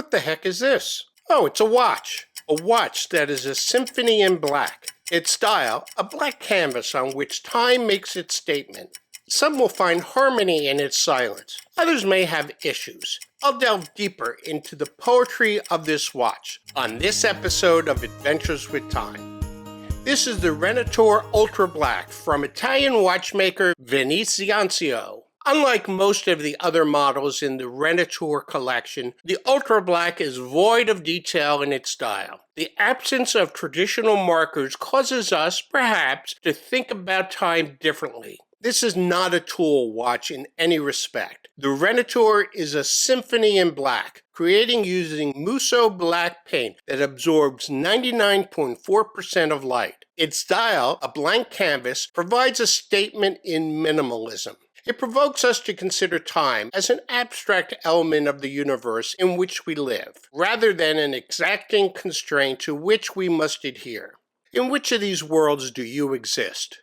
What the heck is this? Oh, it's a watch. A watch that is a symphony in black. Its style, a black canvas on which time makes its statement. Some will find harmony in its silence. Others may have issues. I'll delve deeper into the poetry of this watch on this episode of Adventures with Time. This is the Redentore Ultra Black from Italian watchmaker Venezianico. Unlike most of the other models in the Redentore collection, the Ultra Black is void of detail in its style. The absence of traditional markers causes us, perhaps, to think about time differently. This is not a tool watch in any respect. The Redentore is a symphony in black, creating using Musso black paint that absorbs 99.4% of light. Its style, a blank canvas, provides a statement in minimalism. It provokes us to consider time as an abstract element of the universe in which we live, rather than an exacting constraint to which we must adhere. In which of these worlds do you exist?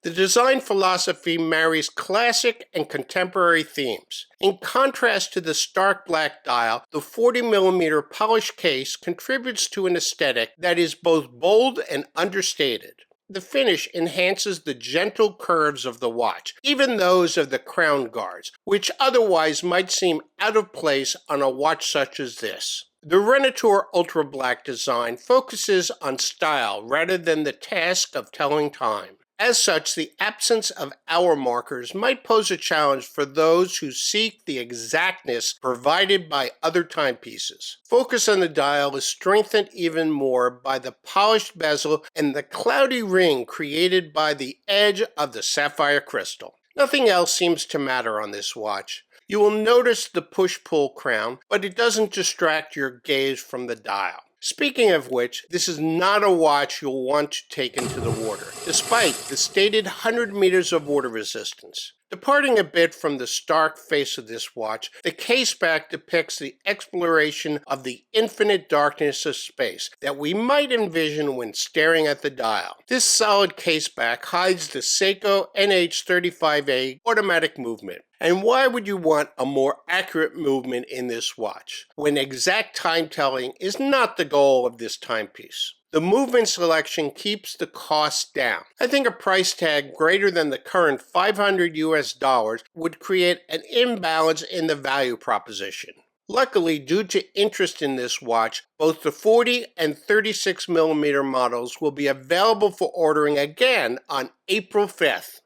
The design philosophy marries classic and contemporary themes. In contrast to the stark black dial, the 40mm polished case contributes to an aesthetic that is both bold and understated. The finish enhances the gentle curves of the watch, even those of the crown guards, which otherwise might seem out of place on a watch such as this. The Redentore Ultra Black design focuses on style rather than the task of telling time. As such, the absence of hour markers might pose a challenge for those who seek the exactness provided by other timepieces. Focus on the dial is strengthened even more by the polished bezel and the cloudy ring created by the edge of the sapphire crystal. Nothing else seems to matter on this watch. You will notice the push-pull crown, but it doesn't distract your gaze from the dial. Speaking of which, this is not a watch you'll want to take into the water, despite the stated 100 meters of water resistance. Departing a bit from the stark face of this watch, the caseback depicts the exploration of the infinite darkness of space that we might envision when staring at the dial. This solid caseback hides the Seiko NH35A automatic movement. And why would you want a more accurate movement in this watch, when exact time telling is not the goal of this timepiece? The movement selection keeps the costs down. I think a price tag greater than the current $500 would create an imbalance in the value proposition. Luckily, due to interest in this watch, both the 40 and 36mm models will be available for ordering again on April 5th.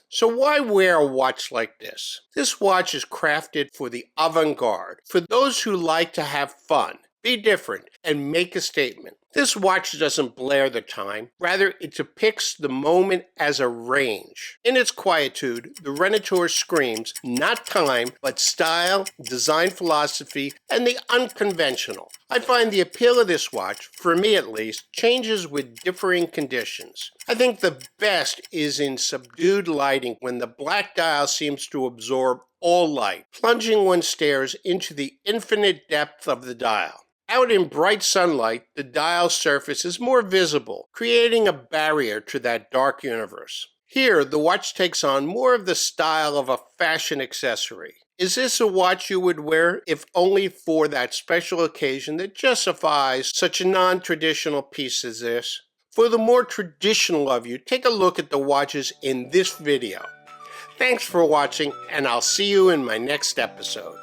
So why wear a watch like this? This watch is crafted for the avant-garde, for those who like to have fun, be different, and make a statement. This watch doesn't blare the time, rather it depicts the moment as a range. In its quietude, the Redentore screams not time, but style, design philosophy, and the unconventional. I find the appeal of this watch, for me at least, changes with differing conditions. I think the best is in subdued lighting when the black dial seems to absorb all light, plunging one's stares into the infinite depth of the dial. Out in bright sunlight, the dial surface is more visible, creating a barrier to that dark universe. Here, the watch takes on more of the style of a fashion accessory. Is this a watch you would wear, if only for that special occasion that justifies such a non-traditional piece as this? For the more traditional of you, take a look at the watches in this video. Thanks for watching, and I'll see you in my next episode.